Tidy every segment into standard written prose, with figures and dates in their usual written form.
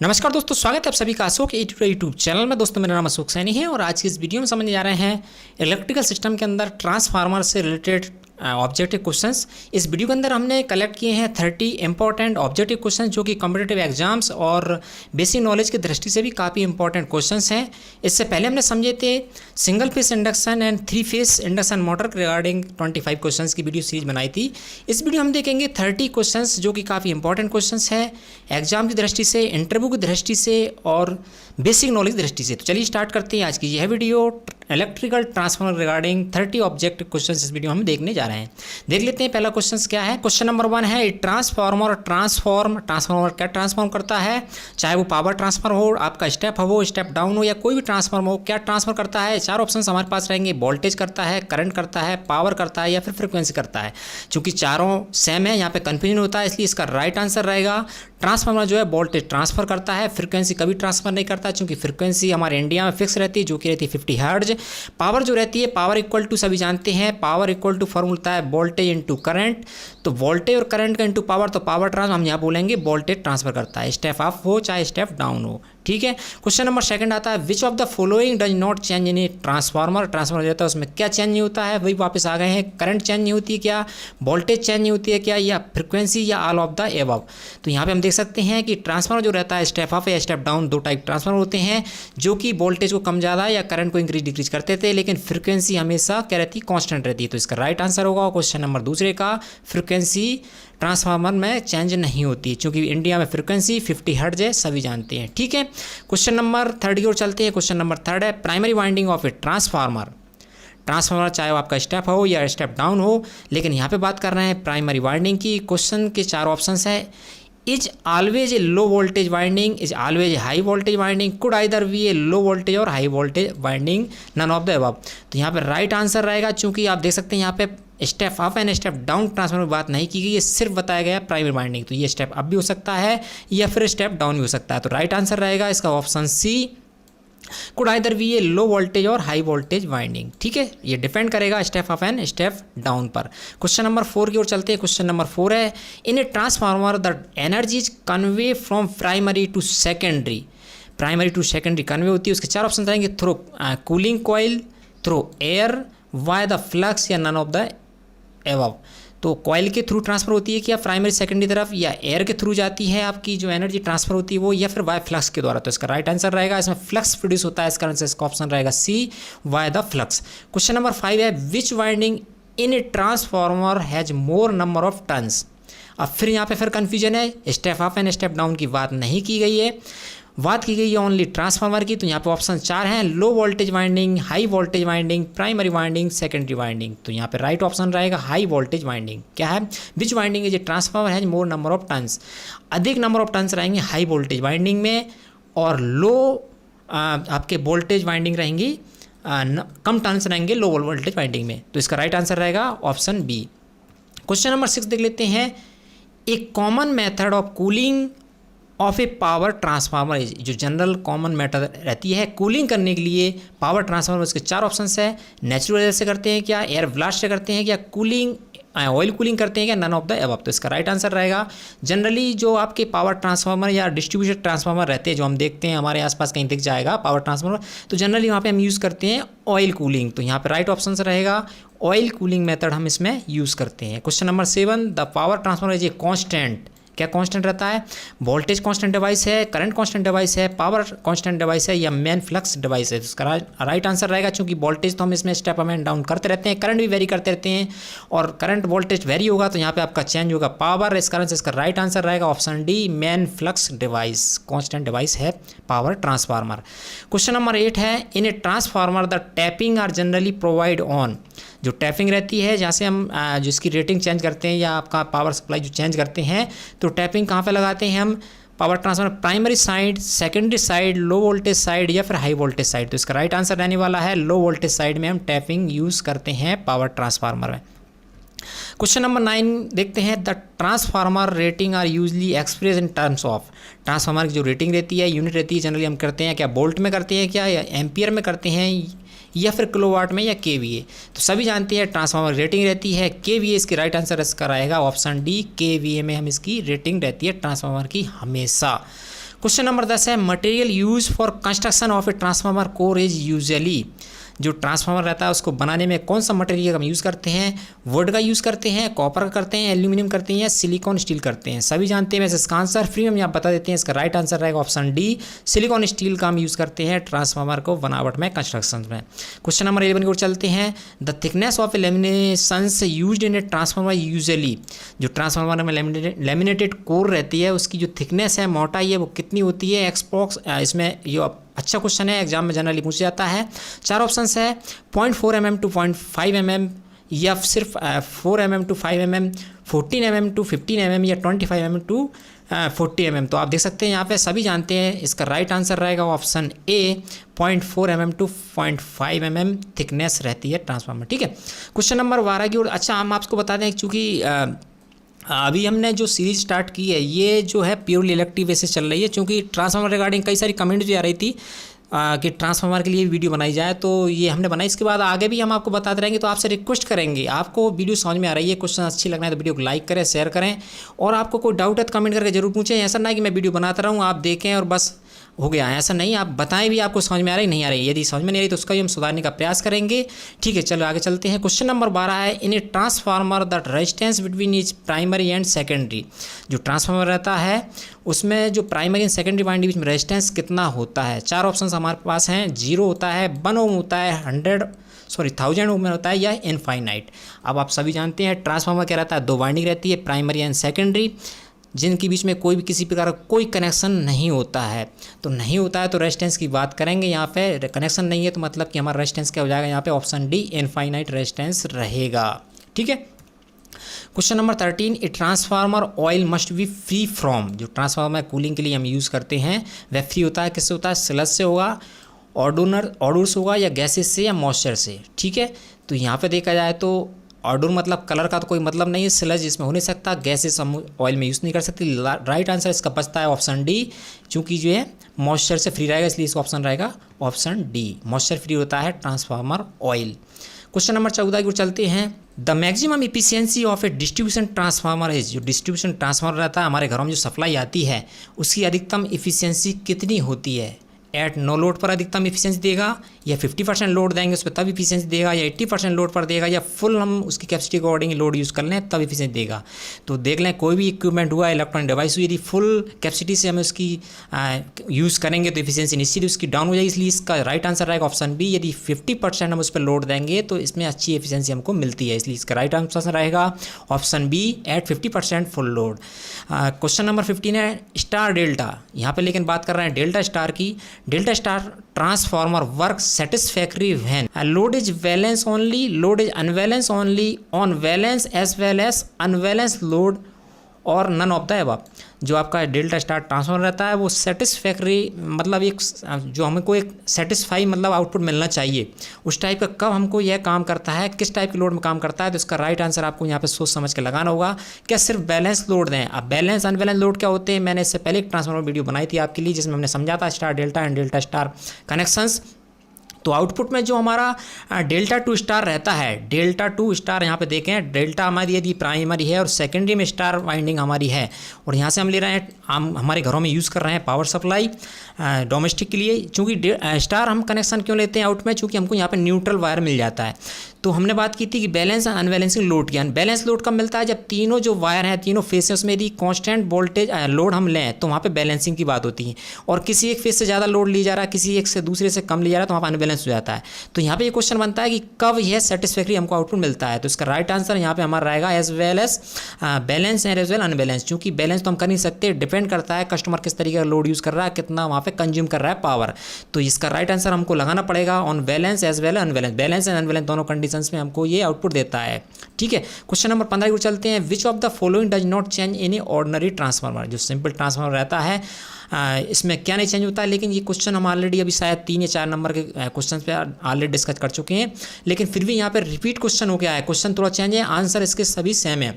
नमस्कार दोस्तों, स्वागत है आप सभी का अशोक यूट्यूब चैनल में। दोस्तों, मेरा नाम अशोक सैनी है और आज की इस वीडियो में समझने जा रहे हैं इलेक्ट्रिकल सिस्टम के अंदर ट्रांसफार्मर से रिलेटेड ऑब्जेक्टिव क्वेश्चंस। इस वीडियो के अंदर हमने कलेक्ट किए हैं 30 इंपॉर्टेंट ऑब्जेक्टिव क्वेश्चंस जो कि कॉम्पिटिटिव एग्जाम्स और बेसिक नॉलेज की दृष्टि से भी काफ़ी इंपॉर्टेंट क्वेश्चंस हैं। इससे पहले हमने समझे थे single phase induction and 3 phase induction motor regarding 25 questions की वीडियो सीरीज बनाई थी। इस वीडियो हम देखेंगे 30 क्वेश्चंस जो कि काफ़ी इंपॉर्टेंट क्वेश्चंस है एग्जाम की दृष्टि से, इंटरव्यू की दृष्टि से और बेसिक नॉलेज की दृष्टि से। तो चलिए स्टार्ट करते हैं आज की यह video. Electrical transformer regarding 30 objective questions इस वीडियो हम देखने जा रहे हैं। देख लेते हैं पहला क्वेश्चन क्या है। क्वेश्चन नंबर 1 है ट्रांसफार्मर क्या ट्रांसफॉर्म करता है, चाहे वो पावर ट्रांसफर हो, आपका स्टेप हो, स्टेप डाउन हो या कोई भी ट्रांसफार्मर हो, क्या ट्रांसफर करता है। 4 ऑप्शन हमारे पास रहेंगे, वोल्टेज करता है, करंट करता है, पावर करता है या फिर फ्रीक्वेंसी करता है। चूंकि चारों सेम है, यहाँ पे कंफ्यूजन होता है, इसलिए इसका राइट आंसर रहेगा ट्रांसफार्मर जो है वोल्टेज ट्रांसफर करता है, फ्रीक्वेंसी कभी ट्रांसफर नहीं करता चूंकि फ्रीक्वेंसी हमारे इंडिया में फिक्स रहती है जो कि रहती है 50 हर्ट्ज। पावर जो रहती है, पावर इक्वल टू सभी जानते हैं, पावर इक्वल टू फॉर्मूला होता है वोल्टेज इंटू करंट। तो वोल्टेज और करंट का इंटू पावर, तो पावर ट्रांसफर हम यहाँ बोलेंगे वोल्टेज ट्रांसफर करता है, स्टेप अप हो चाहे स्टेप डाउन हो। ठीक है। क्वेश्चन नंबर 2 आता है विच of the following does not change in a transformer. Transformer रहता है उसमें क्या चेंज नहीं होता है, वही वापस आ गए हैं। करंट चेंज नहीं होती है क्या, वोल्टेज चेंज नहीं होती है क्या, या फ्रीक्वेंसी या ऑल ऑफ द एबव। तो यहाँ पे हम देख सकते हैं कि ट्रांसफार्मर जो रहता है स्टेप अप या स्टेप डाउन, 2 टाइप ट्रांसफार्मर होते हैं जो कि वोल्टेज को कम ज़्यादा या करंट को इंक्रीज डिक्रीज करते थे, लेकिन फ्रीक्वेंसी हमेशा क्या रहती है, कॉन्स्टेंट रहती है। तो इसका राइट आंसर होगा क्वेश्चन नंबर 2 का, फ्रीक्वेंसी ट्रांसफार्मर में चेंज नहीं होती है क्योंकि इंडिया में फ्रीक्वेंसी 50 हर्ट्ज है, सभी जानते हैं। ठीक है। क्वेश्चन नंबर 3 की ओर चलते हैं। क्वेश्चन नंबर 3 है primary winding of a transformer. Transformer चाहे वो आपका स्टेप हो या स्टेप डाउन हो, लेकिन यहाँ पे बात कर रहे हैं प्राइमरी वाइंडिंग की। क्वेश्चन के 4 ऑप्शंस है, is always a low voltage winding, is always a high voltage winding, could either be a low voltage और high voltage winding, none of the above. तो यहाँ पे राइट आंसर रहेगा, चूंकि आप देख सकते हैं यहाँ पे step up and step down transformer की बात नहीं की गई, ये सिर्फ बताया गया प्राइमरी वाइंडिंग। तो ये स्टेप अप भी हो सकता है या फिर स्टेप डाउन भी हो सकता है। तो राइट आंसर रहेगा इसका option C, could either be a low voltage और हाई वोल्टेज वाइंडिंग। ठीक है, ये डिपेंड करेगा step up and step down पर। क्वेश्चन नंबर 4 की ओर चलते हैं। क्वेश्चन नंबर 4 है in a transformer the energy is convey from primary to secondary. Primary to secondary convey होती है, उसके 4 ऑप्शन रहेंगे, through cooling coil, through air, by the flux या नन ऑफ द एबव। तो कॉइल के through transfer होती है क्या प्राइमरी सेकेंडरी तरफ, या एयर के थ्रू जाती है आपकी जो एनर्जी ट्रांसफर होती है वो, या फिर वाई फ्लक्स के द्वारा। तो इसका राइट आंसर रहेगा, इसमें फ्लक्स प्रोड्यूस होता है, इस कारण से इसका ऑप्शन रहेगा C, by the flux. Question number 5 है which winding in a transformer has more number of turns. अब फिर यहाँ पे फिर कन्फ्यूजन है, step up and step down की बात नहीं की गई है, बात की गई है ओनली ट्रांसफार्मर की। तो यहाँ पे ऑप्शन 4 हैं, low voltage winding, high voltage winding, primary winding, secondary winding. तो यहाँ पे राइट ऑप्शन रहेगा हाई वोल्टेज वाइंडिंग। क्या है, which winding is a transformer has more number of turns. अधिक नंबर ऑफ टर्न्स रहेंगे हाई वोल्टेज वाइंडिंग में, और लो आपके वोल्टेज वाइंडिंग रहेंगी, कम टर्न्स रहेंगे लो वोल्टेज वाइंडिंग में। तो इसका राइट आंसर रहेगा ऑप्शन बी। क्वेश्चन नंबर 6 देख लेते हैं, एक common method of cooling of A power transformer. जो जनरल कॉमन मेथड रहती है कूलिंग करने के लिए पावर ट्रांसफार्मर, उसके 4 ऑप्शंस है, नेचुरल से करते हैं क्या, एयर ब्लास्ट से करते हैं क्या, कूलिंग ऑयल कूलिंग करते हैं क्या, नन ऑफ द अबव। तो इसका राइट आंसर रहेगा, जनरली जो आपके पावर ट्रांसफार्मर या डिस्ट्रीब्यूटेड ट्रांसफार्मर रहते हैं जो हम देखते हैं हमारे आसपास कहीं दिख जाएगा पावर ट्रांसफार्मर, तो जनरली वहाँ पे हम यूज़ करते हैं ऑयल कूलिंग। तो यहाँ पे राइट ऑप्शन रहेगा ऑयल कूलिंग मेथड हम इसमें यूज़ करते हैं। Question number 7 the power transformer is a constant. क्या कांस्टेंट रहता है, वोल्टेज कांस्टेंट डिवाइस है, करंट कांस्टेंट डिवाइस है, पावर कांस्टेंट डिवाइस है, या मेन फ्लक्स डिवाइस है। तो इसका राइट आंसर रहेगा, क्योंकि वोल्टेज तो हम इसमें स्टेप अप एंड डाउन करते रहते हैं, करंट भी वेरी करते रहते हैं, और करंट वोल्टेज वेरी होगा तो यहाँ पे आपका चेंज होगा पावर। इस कारण से इसका राइट आंसर रहेगा option D, main flux device, constant device है पावर ट्रांसफार्मर। क्वेश्चन नंबर 8 है in a transformer the tapping are generally provide on. जो टैपिंग रहती है, जहाँ से हम जिसकी रेटिंग चेंज करते हैं या आपका पावर सप्लाई जो चेंज करते हैं, तो टैपिंग कहाँ पे लगाते हैं हम, power transformer primary side, secondary side, low voltage side या फिर हाई वोल्टेज साइड। तो इसका राइट आंसर रहने वाला है लो वोल्टेज साइड में हम टैपिंग यूज़ करते हैं पावर ट्रांसफार्मर में। क्वेश्चन नंबर 9 देखते हैं, the transformer rating are usually express in terms of. Transformer की जो रेटिंग रहती है, यूनिट रहती है, जनरली हम करते हैं क्या वोल्ट में करते हैं क्या, या एम्पियर में करते हैं, या फिर किलोवाट में, या केवीए। तो सभी जानते हैं ट्रांसफार्मर रेटिंग रहती है केवीए। इसकी राइट आंसर इसका रहेगा ऑप्शन डी, केवीए में हम इसकी रेटिंग रहती है ट्रांसफार्मर की हमेशा। क्वेश्चन नंबर 10 है material use for construction of a transformer core is usually, जो ट्रांसफार्मर रहता है उसको बनाने में कौन सा मटेरियल हम यूज़ करते हैं, वुड का यूज़ करते हैं, कॉपर का करते हैं, एल्यूमिनियम करते हैं या सिलिकॉन स्टील करते हैं। सभी जानते हैं, वैसे इसका आंसर फ्री में आप बता देते हैं। इसका राइट आंसर रहेगा ऑप्शन डी, सिलिकॉन स्टील का हम यूज़ करते हैं ट्रांसफार्मर को बनावट में, कंस्ट्रक्शन में। क्वेश्चन नंबर 11 की ओर चलते हैं। The thickness of a laminations used in a transformer usually, जो ट्रांसफार्मर में लेमिनेटेड कोर रहती है उसकी जो थिकनेस है, मोटाई है, वो कितनी होती है। एक्सबॉक्स इसमें ये अच्छा क्वेश्चन है, एग्जाम में जनरली पूछा जाता है। 4 ऑप्शंस है 0.4 mm टू 0.5 mm, या सिर्फ 4 mm to 5 mm, 14 mm to 15 mm, या 25 mm टू 40 mm। तो आप देख सकते हैं यहाँ पे सभी जानते हैं, इसका राइट आंसर रहेगा option A, 0.4 mm to 0.5 mm thickness रहती है ट्रांसफार्मर। ठीक है, क्वेश्चन नंबर 12 की ओर। अच्छा, हम आपको बता दें चूँकि अभी हमने जो सीरीज स्टार्ट की है ये जो है प्योरली इलेक्टिव बेसिस चल रही है, क्योंकि ट्रांसफार्मर रिगार्डिंग कई सारी कमेंट्स भी आ रही थी कि ट्रांसफार्मर के लिए वीडियो बनाई जाए, तो ये हमने बनाई। इसके बाद आगे भी हम आपको बताते रहेंगे। तो आपसे रिक्वेस्ट करेंगे, आपको वीडियो समझ में आ रही है, क्वेश्चन अच्छी लगना है तो वीडियो को लाइक करें, शेयर करें, और आपको कोई डाउट है तो कमेंट करके जरूर पूछें। ऐसा ना है कि मैं वीडियो बनाता रहूँ, आप देखें और बस हो गया, ऐसा नहीं। आप बताएं भी आपको समझ में आ रही नहीं आ रही। यदि समझ में नहीं आ रही तो उसका भी हम सुधारने का प्रयास करेंगे। ठीक है, चलो आगे चलते हैं। क्वेश्चन नंबर 12 है। In a transformer the resistance between is primary and secondary, जो ट्रांसफार्मर रहता है उसमें जो प्राइमरी एंड सेकेंडरी वाइंडिंग बीच में रेजिस्टेंस कितना होता है। 4 ऑप्शन हमारे पास हैं। 0 होता है, 1 ओम होता है, 1000 ओम में होता है, या इनफाइनाइट। अब आप सभी जानते हैं ट्रांसफार्मर क्या रहता है, 2 वाइंडिंग रहती है, प्राइमरी एंड सेकेंडरी, जिनके बीच में कोई भी किसी प्रकार का कोई कनेक्शन नहीं होता है। तो नहीं होता है तो रेजिस्टेंस की बात करेंगे। यहाँ पे कनेक्शन नहीं है तो मतलब कि हमारा रेजिस्टेंस क्या हो जाएगा, यहाँ पे ऑप्शन डी, इनफाइनाइट रेजिस्टेंस रहेगा। ठीक है, question number 13। A transformer oil must be free from, जो ट्रांसफार्मर कूलिंग के लिए हम यूज़ करते हैं वह फ्री होता है, किससे होता है, स्लज से होगा, ऑडोर्स होगा, या गैसेस से, या मॉइस्चर से। ठीक है, तो यहाँ पे देखा जाए तो ऑडोर मतलब कलर का तो कोई मतलब नहीं है, स्लज इसमें हो नहीं सकता, गैसेस हम ऑयल में यूज़ नहीं कर सकते। राइट आंसर इसका बचता है ऑप्शन डी, चूँकि जो है मॉइस्चर से फ्री रहेगा, इसलिए इसका ऑप्शन रहेगा ऑप्शन डी, मॉइस्चर फ्री होता है ट्रांसफार्मर ऑयल। क्वेश्चन नंबर 14 की ओर चलते हैं। The maximum efficiency of A distribution transformer is, जो डिस्ट्रीब्यूशन ट्रांसफार्मर रहता है हमारे घरों में जो सप्लाई आती है उसकी अधिकतम इफिशियंसी कितनी होती है। एट नो लोड पर अधिकतम इफिशियंसी देगा, या 50% लोड देंगे उस पर तब इफिशियंसी देगा, या 80% लोड पर देगा, या फुल हम उसकी कैपेसिटी के अकॉर्डिंग लोड यूज़ कर लें तब इफिशियंसी देगा। तो देख लें, कोई भी इक्विपमेंट हुआ, इलेक्ट्रॉनिक डिवाइस हुई, यदि फुल कैपेसिटी से हमें उसकी यूज़ करेंगे तो इफिशियंसी निश्चित उसकी डाउन हो जाएगी, इसलिए इसका राइट आंसर रहेगा ऑप्शन बी। यदि 50% हम उस पर लोड देंगे तो इसमें अच्छी एफिशिएंसी हमको मिलती है, इसलिए इसका राइट आंसर रहेगा option B, at 50% full load. Question number 15 है। स्टार डेल्टा, यहाँ पे लेकिन बात कर रहे हैं डेल्टा स्टार की। Delta star transformer work satisfactory when load is balance only, load is unbalance only, on balance as well as unbalance load, और नन ऑफ द अबव। जो आपका डेल्टा स्टार ट्रांसफार्मर रहता है वो सेटिस्फैक्टरी मतलब एक जो हमको एक सेटिस्फाई मतलब आउटपुट मिलना चाहिए उस टाइप का कब हमको यह काम करता है, किस टाइप के लोड में काम करता है। तो इसका राइट आंसर आपको यहाँ पे सोच समझ के लगाना होगा। क्या सिर्फ बैलेंस लोड दें। अब बैलेंस अनबैलेंस लोड क्या होते हैं, मैंने इससे पहले एक ट्रांसफार्मर वीडियो बनाई थी आपके लिए जिसमें हमने समझा था star delta and delta star connections. तो आउटपुट में जो हमारा डेल्टा 2 स्टार रहता है, डेल्टा 2 स्टार यहाँ पे देखें, डेल्टा हमारी यदि प्राइमरी है और सेकेंडरी में स्टार वाइंडिंग हमारी है, और यहाँ से हम ले रहे हैं, हम हमारे घरों में यूज़ कर रहे हैं पावर सप्लाई डोमेस्टिक के लिए। चूँकि स्टार हम कनेक्शन क्यों लेते हैं आउट में, चूँकि हमको यहाँ पे न्यूट्रल वायर मिल जाता है। तो हमने बात की थी कि बैलेंस अनबैलेंसिंग लोड की। अनबैलेंस लोड कब मिलता है, जब तीनों जो वायर हैं तीनों फेसेस में यदि कांस्टेंट वोल्टेज लोड हम लें तो वहाँ पे बैलेंसिंग की बात होती है, और किसी एक फेस से ज़्यादा लोड ली जा रहा है, किसी एक से दूसरे से कम लिया जा रहा है, तो वहाँ पर अनबैलेंस हो जाता है। तो यहाँ पे ये क्वेश्चन बनता है कि कब यह सेटिस्फैक्टरी हमको आउटपुट मिलता है। तो इसका राइट आंसर यहाँ पे हमारा रहेगा as well as balance and as well unbalance. चूँकि बैलेंस तो हम कर नहीं सकते, डिपेंड करता है कस्टमर किस तरीके का लोड यूज़ कर रहा है, कितना वहाँ पे कंज्यूम कर रहा है पावर। तो इसका राइट आंसर हमको लगाना पड़ेगा on balance as well unbalance. Balance and unbalance दोनों कंडीशंस में हमको ये आउटपुट देता है। ठीक है, क्वेश्चन नंबर 15 को चलते हैं। विच of the following does not change in A ordinary transformer. जो सिंपल ट्रांसफार्मर रहता है इसमें क्या नहीं चेंज होता है, लेकिन ये क्वेश्चन हम ऑलरेडी अभी शायद 3 या 4 नंबर के क्वेश्चन पे ऑलरेडी डिस्कस कर चुके हैं, लेकिन फिर भी यहाँ पे रिपीट क्वेश्चन हो गया है। क्वेश्चन थोड़ा चेंज है, आंसर इसके सभी सेम है।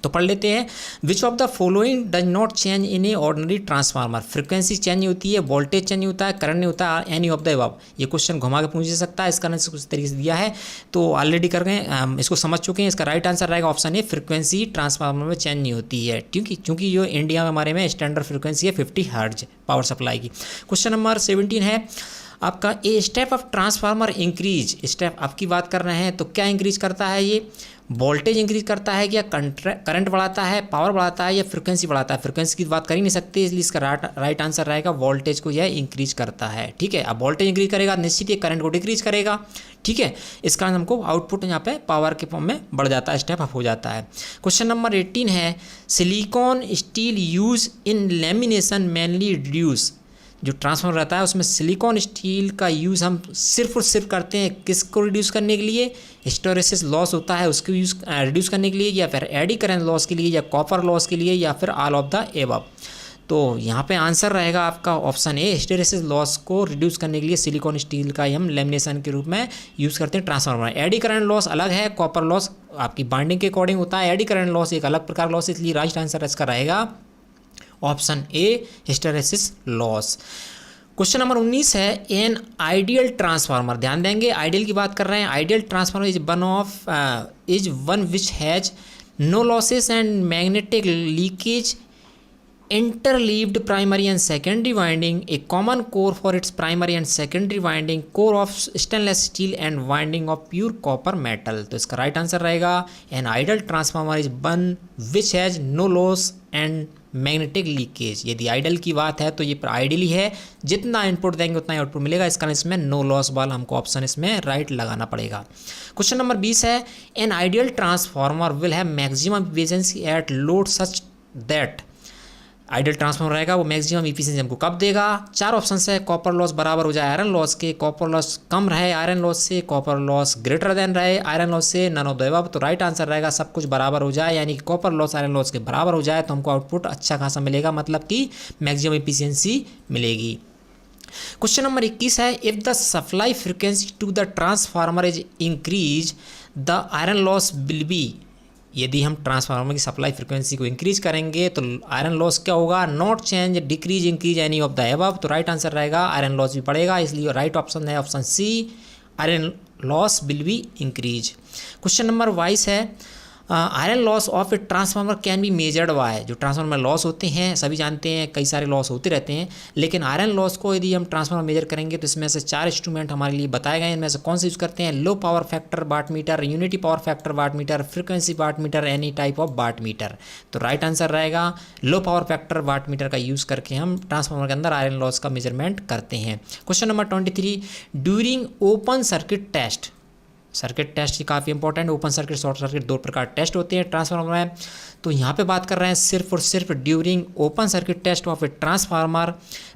तो पढ़ लेते हैं। विच of the following does not change in A ordinary transformer. Frequency change नहीं होती है, वोल्टेज चेंज नहीं होता है, करंट नहीं होता है, एनी ऑफ द अबव। ये क्वेश्चन घुमा के पूछ सकता है, इसका आंसर कुछ तरीके से दिया है तो ऑलरेडी कर गए, इसको समझ चुके हैं। इसका राइट आंसर रहेगा ऑप्शन ए, फ्रीक्वेंसी ट्रांसफार्मर में चेंज नहीं होती है, क्योंकि जो इंडिया में हमारे में स्टैंडर्ड फ्रीक्वेंसी है 50 हर्ट्ज। पावर सप्लाई की। क्वेश्चन नंबर 17 है आपका, a step of transformer increase, step आपकी बात कर रहे हैं तो क्या इंक्रीज करता है ये, वोल्टेज इंक्रीज करता है या करंट बढ़ाता है, पावर बढ़ाता है या फ्रिक्वेंसी बढ़ाता है। फ्रिक्वेंसी की बात कर ही नहीं सकते, इसलिए इसका राइट आंसर रहेगा वोल्टेज को यह इंक्रीज करता है। ठीक है, अब वोल्टेज इंक्रीज करेगा निश्चित ही करंट को डिक्रीज करेगा। ठीक है, इस कारण हमको आउटपुट यहाँ पे पावर के फॉर्म में बढ़ जाता है, स्टेप अप हो जाता है। क्वेश्चन नंबर 18 है, silicon steel use in lamination mainly reduce, जो ट्रांसफार्मर रहता है उसमें सिलिकॉन स्टील का यूज़ हम सिर्फ और सिर्फ करते हैं किसको रिड्यूस करने के लिए, हिस्टैरिसीस लॉस होता है उसको यूज़ रिड्यूस करने के लिए, या फिर एडी करंट लॉस के लिए, या कॉपर लॉस के लिए, या फिर ऑल ऑफ द एबव। तो यहाँ पे आंसर रहेगा आपका ऑप्शन ए, हिस्टैरिसीस लॉस को रिड्यूस करने के लिए सिलिकॉन स्टील का हम लेमिनेशन के रूप में यूज़ करते हैं ट्रांसफार्मर। एडी करंट लॉस अलग है, कॉपर लॉस आपकी बाइंडिंग के अकॉर्डिंग होता है, एडी करंट लॉस एक अलग प्रकार लॉस, इसलिए राइट आंसर इसका रहेगा ऑप्शन ए, हिस्टैरिसीस लॉस। क्वेश्चन नंबर 19 है, एन आइडियल ट्रांसफार्मर, ध्यान देंगे आइडियल की बात कर रहे हैं। Ideal transformer is one which has no losses and magnetic leakage, interleaved primary and secondary winding, a common core for its primary and secondary winding, core of stainless steel and winding of pure copper metal। तो इसका right answer रहेगा an ideal transformer is one which has no loss and magnetic leakage. यदि idol की बात है तो ये ideally है, जितना इनपुट देंगे उतना आउटपुट मिलेगा, इस कारण इसमें नो लॉस वाला हमको ऑप्शन इसमें राइट लगाना पड़ेगा। क्वेश्चन नंबर 20 है, an ideal transformer will have maximum efficiency eight load such that, ideal transformer रहेगा वो मैक्सिमम इफिशिएंसी हमको कब देगा। 4 ऑप्शन है, कॉपर लॉस बराबर हो जाए आयरन लॉस के, कॉपर लॉस कम रहे आयरन लॉस से, कॉपर लॉस ग्रेटर देन रहे आयरन लॉस से, नन ऑफ द अबव। तो राइट आंसर रहेगा सब कुछ बराबर हो जाए, यानी कि कॉपर लॉस आयरन लॉस के बराबर हो जाए तो हमको आउटपुट अच्छा खासा मिलेगा, मतलब कि मैक्सिमम इफिशिएंसी मिलेगी। क्वेश्चन नंबर 21 है, if the supply frequency to the transformer is increase the iron loss will be, यदि हम ट्रांसफार्मर की सप्लाई फ्रीक्वेंसी को इंक्रीज करेंगे तो आयरन लॉस क्या होगा, not change, decrease, increase, any of the above. तो राइट आंसर रहेगा आयरन लॉस भी बढ़ेगा, इसलिए राइट ऑप्शन है option C, iron loss will be increase. Question number 22 है, iron loss of a transformer can be measured by, जो transformer loss होते हैं सभी जानते हैं कई सारे लॉस होते रहते हैं, लेकिन आयरन लॉस को यदि हम ट्रांसफार्मर मेजर करेंगे तो इसमें से 4 इंस्ट्रूमेंट हमारे लिए बताए गए हैं, इनमें से कौन से यूज़ करते हैं, low power factor watt meter, unity power factor watt meter, frequency watt meter, any type of watt meter. तो राइट आंसर रहेगा low power factor watt meter का यूज़ करके हम ट्रांसफार्मर के अंदर आयरन लॉस का मेजरमेंट करते हैं। Question number 23, during open circuit test, circuit test काफ़ी important, open circuit short circuit 2 प्रकार टेस्ट होते हैं ट्रांसफार्मर में। तो यहाँ पे बात कर रहे हैं सिर्फ और सिर्फ during open circuit test of a transformer,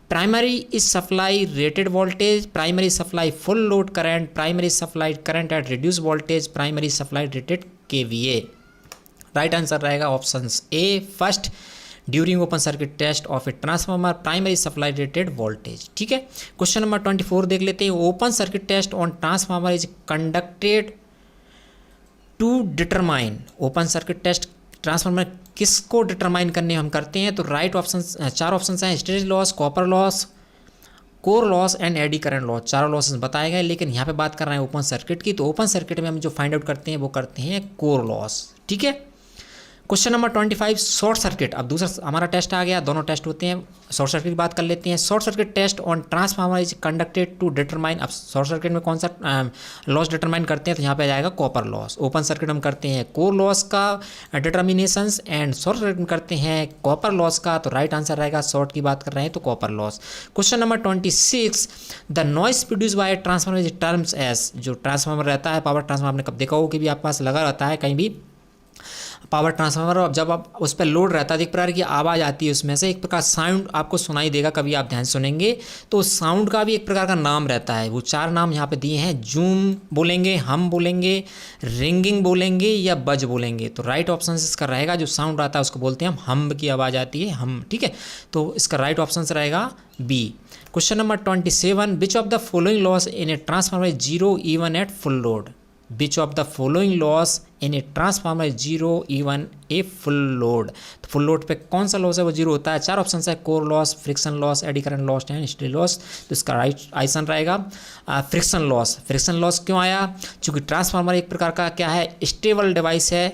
primary is supply rated voltage, primary supply full load current, primary supply current at reduce voltage, primary supply rated KVA। Right answer रहेगा option A, first, during open circuit test of a transformer, primary supply rated voltage. ठीक है, question number 24 देख लेते हैं, open circuit test on transformer is conducted to determine, open circuit test transformer किसको determine करने हम करते हैं। तो राइट ऑप्शन 4 ऑप्शन हैं, hysteresis loss, copper loss, core loss and eddy current loss, 4 losses बताए गए, लेकिन यहाँ पे बात कर रहे हैं ओपन सर्किट की। तो ओपन सर्किट में हम जो फाइंड आउट करते हैं वो करते हैं कोर लॉस। ठीक है, क्वेश्चन नंबर 25, शॉर्ट सर्किट, अब दूसरा हमारा टेस्ट आ गया, दोनों टेस्ट होते हैं, शॉर्ट सर्किट की बात कर लेते हैं। Short circuit test on transformer is conducted to determine, अब शॉर्ट सर्किट में कौन सा लॉस डिटरमाइन करते हैं, तो यहाँ पे आ जाएगा कॉपर लॉस। ओपन सर्किट में करते हैं कोर लॉस का डिटर्मिनेशंस एंड शॉर्ट सर्किट में करते हैं कॉपर लॉस का। तो राइट आंसर रहेगा, शॉर्ट की बात कर रहे हैं तो copper loss. Question number 26, the noise produce by transformer is terms as, जो ट्रांसफार्मर रहता है पावर ट्रांसफार्मर, आपने कब देखा हो कि भी आपके पास लगा रहता है कहीं भी पावर ट्रांसफार्मर, जब आप उस पर लोड रहता है एक प्रकार की आवाज़ आती है, उसमें से एक प्रकार साउंड आपको सुनाई देगा, कभी आप ध्यान सुनेंगे तो साउंड का भी एक प्रकार का नाम रहता है। वो 4 नाम यहाँ पे दिए हैं, जूम बोलेंगे, हम बोलेंगे, रिंगिंग बोलेंगे या बज बोलेंगे। तो राइट ऑप्शन इसका रहेगा, जो साउंड आता है उसको बोलते हैं हम की आवाज़ आती है हम। ठीक है, तो इसका राइट ऑप्शन रहेगा B. Question number 27, which of the following loss in a transformer is zero even at full load, which of the following loss in a transformer is zero even a full load. तो full load पे कौन सा loss है वो zero होता है। 4 option है, core loss, friction loss, eddy current loss and history loss. तो इसका राइट आंसर रहेगा फ्रिक्शन लॉस। फ्रिक्शन लॉस क्यों आया, क्योंकि ट्रांसफार्मर एक प्रकार का क्या है, स्टेबल डिवाइस है,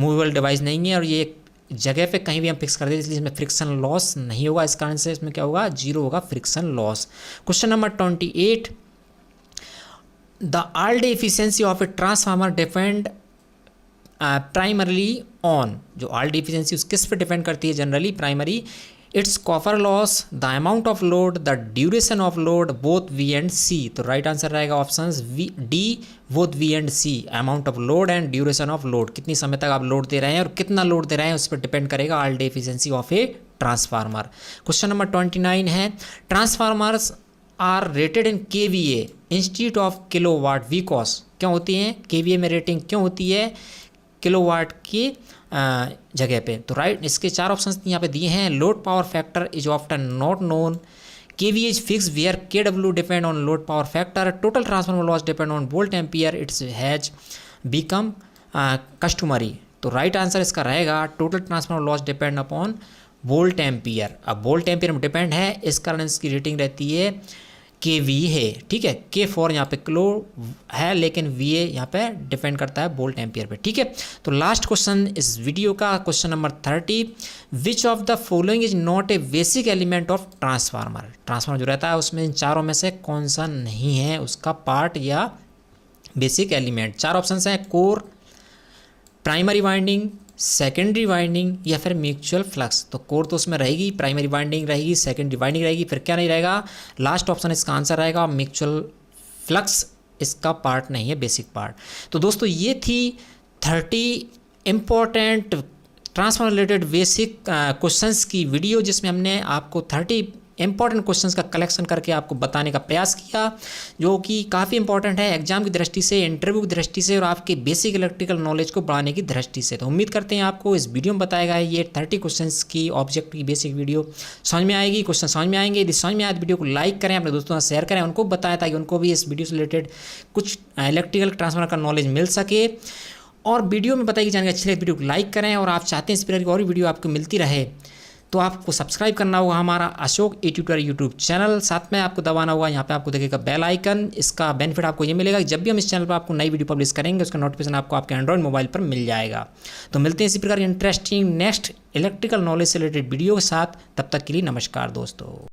मूवेबल डिवाइस नहीं है, और ये जगह पे कहीं भी हम फिक्स कर दें, इसलिए इसमें फ्रिक्शन लॉस नहीं होगा, इस कारण से इसमें क्या होगा, 0 होगा friction loss. Question number 28, the all day efficiency of a transformer depend primarily on, जो ऑल डे एफिशिएंसी उस किस पे डिपेंड करती है, generally primary, its copper loss, the amount of load, the duration of load, both B and C. तो right answer रहेगा option D, both B and C. Amount of load and duration of load, कितनी समय तक आप load दे रहे हैं और कितना लोड दे रहे हैं उस पर डिपेंड करेगा all day efficiency of a transformer. Question number 29 है, transformers are rated in KVA instead of kilowatt because, क्यों होती हैं केवीए में रेटिंग, क्यों होती है किलोवाट की जगह पे? तो राइट, इसके 4 ऑप्शंस यहाँ पे दिए हैं। Load power factor is often not known, kVA is fix where केडब्ल्यू depend on load power factor, total transformer loss depend on volt ampere, it's has become customary. तो राइट आंसर इसका रहेगा total transformer loss depend upon volt ampere. अब volt ampere में depend है, इस कारण इसकी रेटिंग रहती है KV है, ठीक है, K4 यहाँ पे किलो है, लेकिन VA यहाँ पे डिपेंड करता है वोल्ट एम्पियर पे, ठीक है। तो लास्ट क्वेश्चन इस वीडियो का, question number 30, which of the following is not a basic element of transformer? Transformer जो रहता है उसमें इन चारों में से कौन सा नहीं है उसका पार्ट या बेसिक एलिमेंट? 4 ऑप्शन हैं, core, primary winding, secondary winding या फिर म्यूचुअल फ्लक्स। तो कोर तो उसमें रहेगी, प्राइमरी वाइंडिंग रहेगी, सेकेंडरी वाइंडिंग रहेगी, फिर क्या नहीं रहेगा, लास्ट ऑप्शन इसका आंसर रहेगा म्यूचुअल फ्लक्स, इसका पार्ट नहीं है, बेसिक पार्ट। तो दोस्तों ये थी 30 important transformer related basic questions की वीडियो, जिसमें हमने आपको 30 इंपॉर्टेंट क्वेश्चंस का कलेक्शन करके आपको बताने का प्रयास किया, जो कि काफ़ी इंपॉर्टेंट है एग्जाम की दृष्टि से, इंटरव्यू की दृष्टि से और आपके बेसिक इलेक्ट्रिकल नॉलेज को बढ़ाने की दृष्टि से। तो उम्मीद करते हैं आपको इस वीडियो में बताया गया ये 30 क्वेश्चंस की ऑब्जेक्ट की बेसिक वीडियो समझ में आएगी, क्वेश्चन समझ में आएंगे। यदि समझ में आए तो वीडियो को लाइक करें, अपने दोस्तों से शेयर करें, उनको बताएं ताकि उनको भी इस वीडियो से रिलेटेड कुछ इलेक्ट्रिकल ट्रांसफार्मर का नॉलेज मिल सके। और वीडियो में बताई कि जानकारी अच्छी लगे वीडियो को लाइक करें, और आप चाहते हैं इस प्रकार की और भी वीडियो आपको मिलती रहे तो आपको सब्सक्राइब करना होगा हमारा अशोक ए ट्यूटर यूट्यूब चैनल, साथ में आपको दबाना होगा यहाँ पे आपको देखेगा बेल आइकन। इसका बेनिफिट आपको ये मिलेगा कि जब भी हम इस चैनल पर आपको नई वीडियो पब्लिश करेंगे उसका नोटिफिकेशन आपको आपके एंड्रॉइड मोबाइल पर मिल जाएगा। तो मिलते हैं इसी प्रकार इंटरेस्टिंग नेक्स्ट इलेक्ट्रिकल नॉलेज से रिलेटेड वीडियो के साथ, तब तक के लिए नमस्कार दोस्तों।